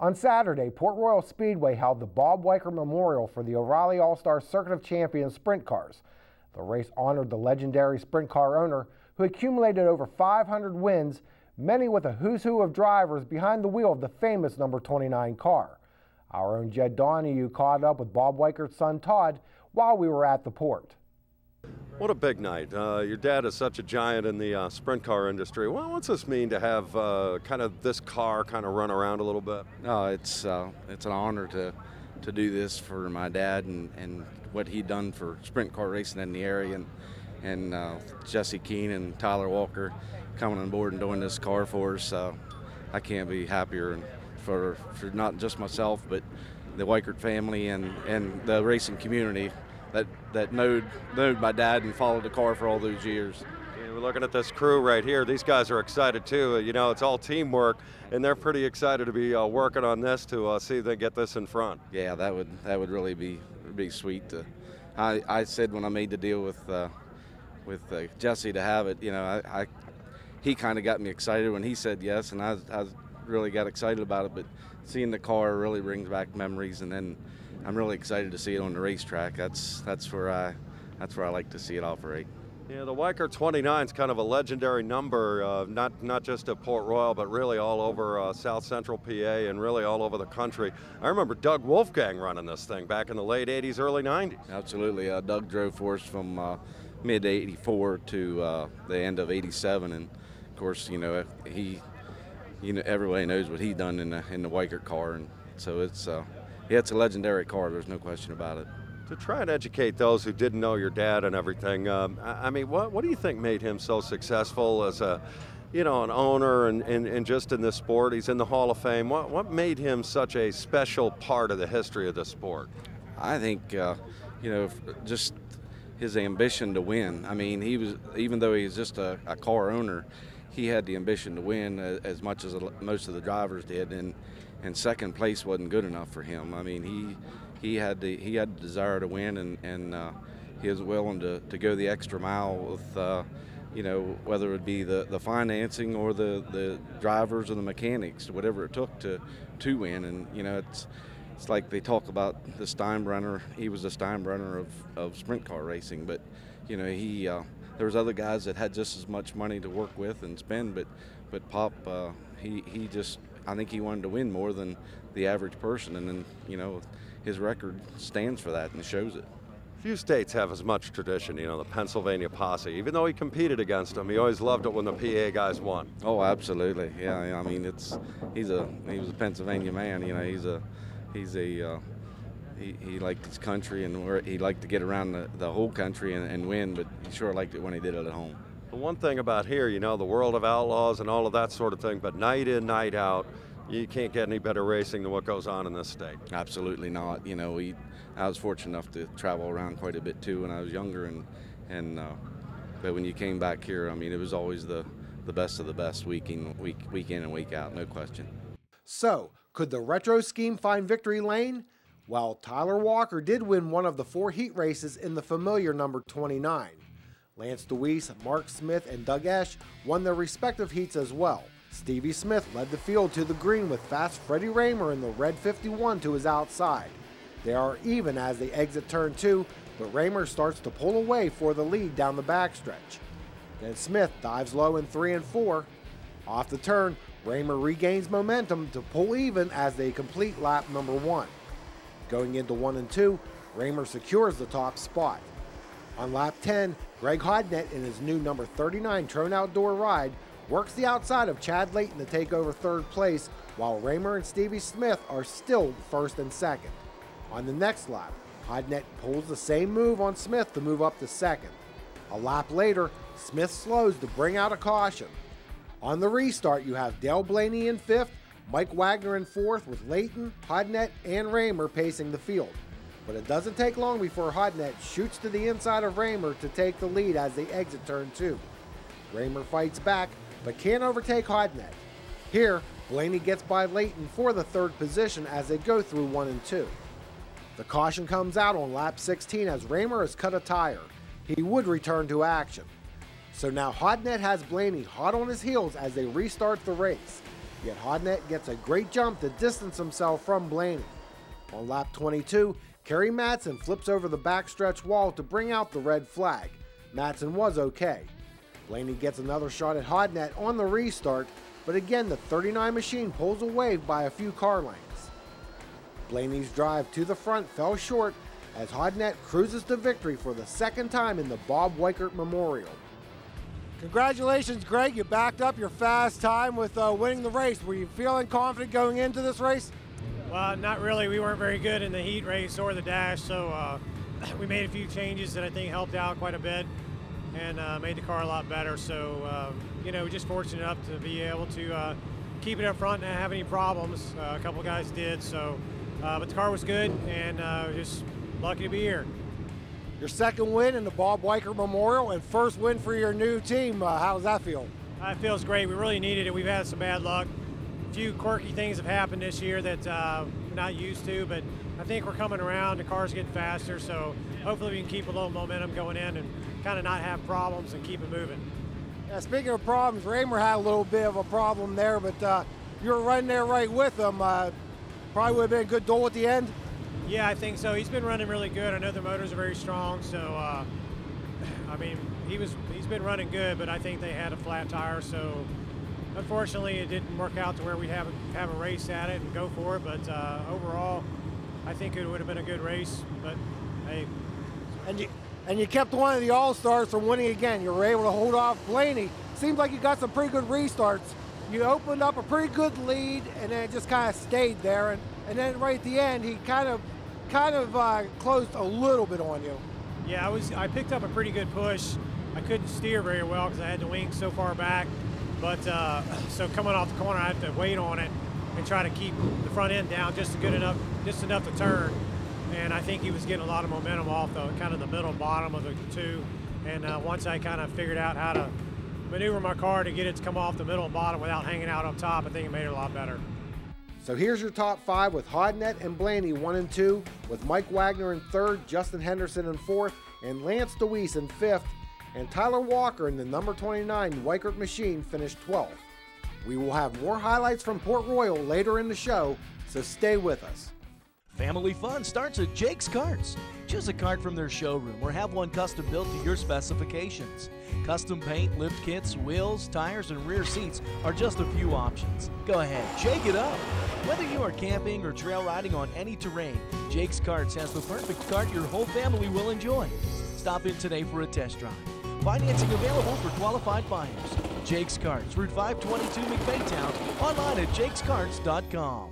On Saturday, Port Royal Speedway held the Bob Weikert Memorial for the O'Reilly All-Star Circuit of Champions sprint cars. The race honored the legendary sprint car owner who accumulated over 500 wins, many with a who's who of drivers behind the wheel of the famous number 29 car. Our own Jed Donahue caught up with Bob Weikert's son Todd while we were at the port. What a big night. Your dad is such a giant in the sprint car industry. Well, what's this mean to have kind of this car kind of run around a little bit? It's an honor to do this for my dad and what he'd done for sprint car racing in the area, and Jesse Keene and Tyler Walker coming on board and doing this car for us. I can't be happier for not just myself, but the Weikert family and the racing community that knowed my dad and followed the car for all those years. Yeah, we're looking at this crew right here. These guys are excited too. You know, it's all teamwork, and they're pretty excited to be working on this to see if they get this in front. Yeah, that would really be sweet. I said when I made the deal with Jesse to have it, you know, he kind of got me excited when he said yes, and I really got excited about it. But seeing the car really brings back memories, and then I'm really excited to see it on the racetrack. That's where I like to see it operate. Yeah, the Weikert 29 is kind of a legendary number, not just at Port Royal, but really all over South Central PA and really all over the country. I remember Doug Wolfgang running this thing back in the late 80s, early 90s. Absolutely. Doug drove for us from mid '84 to the end of '87, and of course, everybody knows what he done in the Weikert car, and so it's a legendary car. There's no question about it. To try and educate those who didn't know your dad and everything, I mean, what do you think made him so successful as an owner and just in this sport? He's in the Hall of Fame. What made him such a special part of the history of the sport? I think, just his ambition to win. I mean, even though he was just a car owner, he had the ambition to win as much as most of the drivers did, and second place wasn't good enough for him. I mean, he had the desire to win, and he was willing to go the extra mile with, whether it be the financing or the drivers or the mechanics, whatever it took to win. And it's like they talk about the Steinbrenner. He was the Steinbrenner of sprint car racing, but there was other guys that had just as much money to work with and spend, but Pop, he just, I think he wanted to win more than the average person, and then his record stands for that and shows it. Few states have as much tradition, the Pennsylvania Posse. Even though he competed against them, he always loved it when the PA guys won. Oh, absolutely, yeah. I mean, he was a Pennsylvania man. He liked his country, and he liked to get around the whole country and win, but he sure liked it when he did it at home. The one thing about here, the world of outlaws and all of that sort of thing, but night in, night out, you can't get any better racing than what goes on in this state. Absolutely not. I was fortunate enough to travel around quite a bit too when I was younger, but when you came back here, I mean, it was always the best of the best week in and week out, no question. So, could the retro scheme find victory lane? Well, Tyler Walker did win one of the 4 heat races in the familiar number 29. Lance DeWeese, Mark Smith, and Doug Esch won their respective heats as well. Stevie Smith led the field to the green with fast Freddie Raymer in the red 51 to his outside. They are even as they exit turn 2, but Raymer starts to pull away for the lead down the backstretch. Then Smith dives low in 3 and 4. Off the turn, Raymer regains momentum to pull even as they complete lap number 1. Going into 1 and 2, Raymer secures the top spot. On lap 10, Greg Hodnett in his new number 39 Trone Outdoor ride works the outside of Chad Layton to take over 3rd place, while Raymer and Stevie Smith are still 1st and 2nd. On the next lap, Hodnett pulls the same move on Smith to move up to 2nd. A lap later, Smith slows to bring out a caution. On the restart, you have Dale Blaney in 5th, Mike Wagner in 4th, with Layton, Hodnett, and Raymer pacing the field. But it doesn't take long before Hodnett shoots to the inside of Raymer to take the lead as they exit turn 2. Raymer fights back, but can't overtake Hodnett. Here, Blaney gets by Layton for the 3rd position as they go through 1 and 2. The caution comes out on lap 16 as Raymer has cut a tire. He would return to action. So now Hodnett has Blaney hot on his heels as they restart the race. yet Hodnett gets a great jump to distance himself from Blaney. On lap 22, Kerry Madsen flips over the backstretch wall to bring out the red flag. Madsen was okay. Blaney gets another shot at Hodnett on the restart, but again the 39 machine pulls away by a few car lengths. Blaney's drive to the front fell short as Hodnett cruises to victory for the second time in the Bob Weikert Memorial. Congratulations, Greg. You backed up your fast time with winning the race. Were you feeling confident going into this race? Well, not really. We weren't very good in the heat race or the dash, so we made a few changes that I think helped out quite a bit and made the car a lot better. So, you know, just fortunate enough to be able to keep it up front and not have any problems. A couple guys did, so, but the car was good and just lucky to be here. Your second win in the Bob Weikert Memorial and first win for your new team. How does that feel? It feels great. We really needed it. We've had some bad luck. A few quirky things have happened this year that we're not used to, but I think we're coming around. The car's getting faster, so hopefully we can keep a little momentum going in and kind of not have problems and keep it moving. Yeah, speaking of problems, Raymer had a little bit of a problem there, but you were running there right with him. Probably would have been a good duel at the end. Yeah, I think so. He's been running really good. I know the motors are very strong, so I mean, he's been running good, but I think they had a flat tire, so unfortunately it didn't work out to where we have a race at it and go for it. But overall, I think it would have been a good race. But hey, and you kept one of the All-Stars from winning again. You were able to hold off Blaney. Seems like you got some pretty good restarts. You opened up a pretty good lead, and then it just kind of stayed there. And then right at the end, he kind of closed a little bit on you. Yeah, I picked up a pretty good push. I couldn't steer very well because I had the wings so far back. But so coming off the corner, I had to wait on it and try to keep the front end down just enough to turn. And I think he was getting a lot of momentum off the kind of the middle bottom of the two. And once I kind of figured out how to maneuver my car to get it to come off the middle and bottom without hanging out up top, I think it made it a lot better. So here's your top five with Hodnett and Blaney 1 and 2, with Mike Wagner in third, Justin Henderson in fourth, and Lance DeWeese in fifth, and Tyler Walker in the number 29 Weikert machine finished 12th. We will have more highlights from Port Royal later in the show, so stay with us. Family fun starts at Jake's Karts. Choose a kart from their showroom or have one custom built to your specifications. Custom paint, lift kits, wheels, tires, and rear seats are just a few options. Go ahead, shake it up. Whether you are camping or trail riding on any terrain, Jake's Karts has the perfect kart your whole family will enjoy. Stop in today for a test drive. Financing available for qualified buyers. Jake's Karts, Route 522 McBaytown, online at jakeskarts.com.